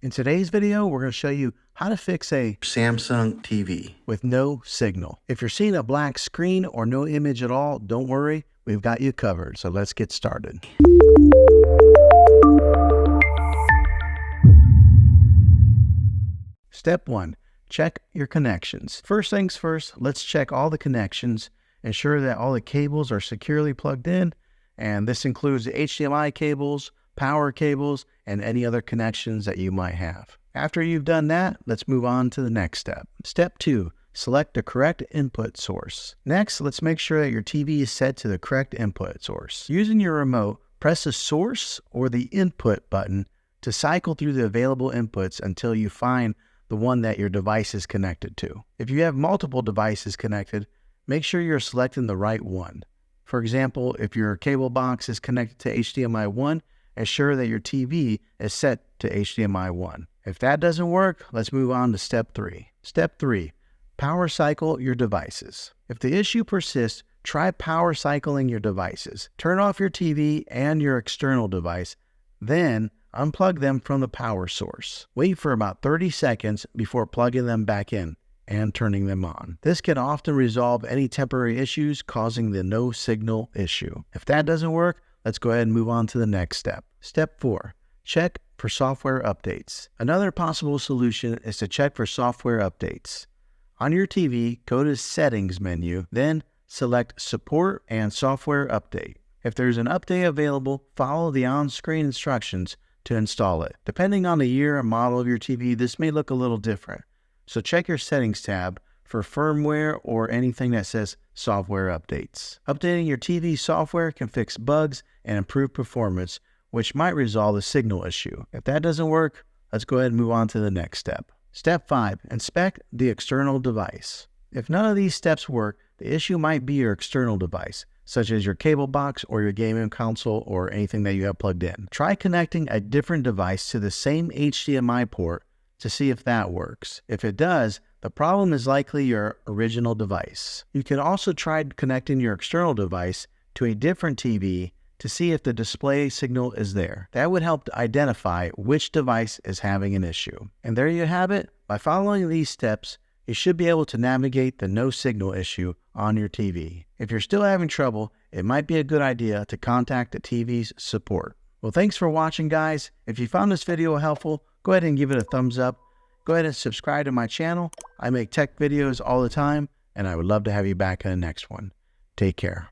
In today's video, we're going to show you how to fix a Samsung TV with no signal. If you're seeing a black screen or no image at all, don't worry, we've got you covered. So let's get started. Step 1, check your connections. First things first, let's check all the connections, ensure that all the cables are securely plugged in, and this includes the HDMI cables, power cables, and any other connections that you might have. After you've done that, let's move on to the next step. Step 2, select the correct input source. Next, let's make sure that your TV is set to the correct input source. Using your remote, press the source or the input button to cycle through the available inputs until you find the one that your device is connected to. If you have multiple devices connected, make sure you're selecting the right one. For example, if your cable box is connected to HDMI 1, ensure that your TV is set to HDMI 1. If that doesn't work, let's move on to step 3. Step 3, power cycle your devices. If the issue persists, try power cycling your devices. Turn off your TV and your external device, then unplug them from the power source. Wait for about 30 seconds before plugging them back in and turning them on. This can often resolve any temporary issues causing the no signal issue. If that doesn't work, let's go ahead and move on to the next step. Step 4, check for software updates. Another possible solution is to check for software updates. On your TV, go to Settings menu, then select Support and Software Update. If there's an update available, follow the on-screen instructions to install it. Depending on the year and model of your TV, this may look a little different. So check your Settings tab for firmware or anything that says software updates. Updating your TV software can fix bugs and improve performance, which might resolve the signal issue. If that doesn't work, let's go ahead and move on to the next step. Step 5, inspect the external device. If none of these steps work, the issue might be your external device, such as your cable box or your gaming console or anything that you have plugged in. Try connecting a different device to the same HDMI port to see if that works. If it does, the problem is likely your original device. You can also try connecting your external device to a different TV to see if the display signal is there. That would help to identify which device is having an issue. And there you have it. By following these steps, you should be able to navigate the no signal issue on your TV. If you're still having trouble, it might be a good idea to contact the TV's support. Well, thanks for watching, guys. If you found this video helpful, go ahead and give it a thumbs up. Go ahead and subscribe to my channel. I make tech videos all the time, and I would love to have you back in the next one. Take care.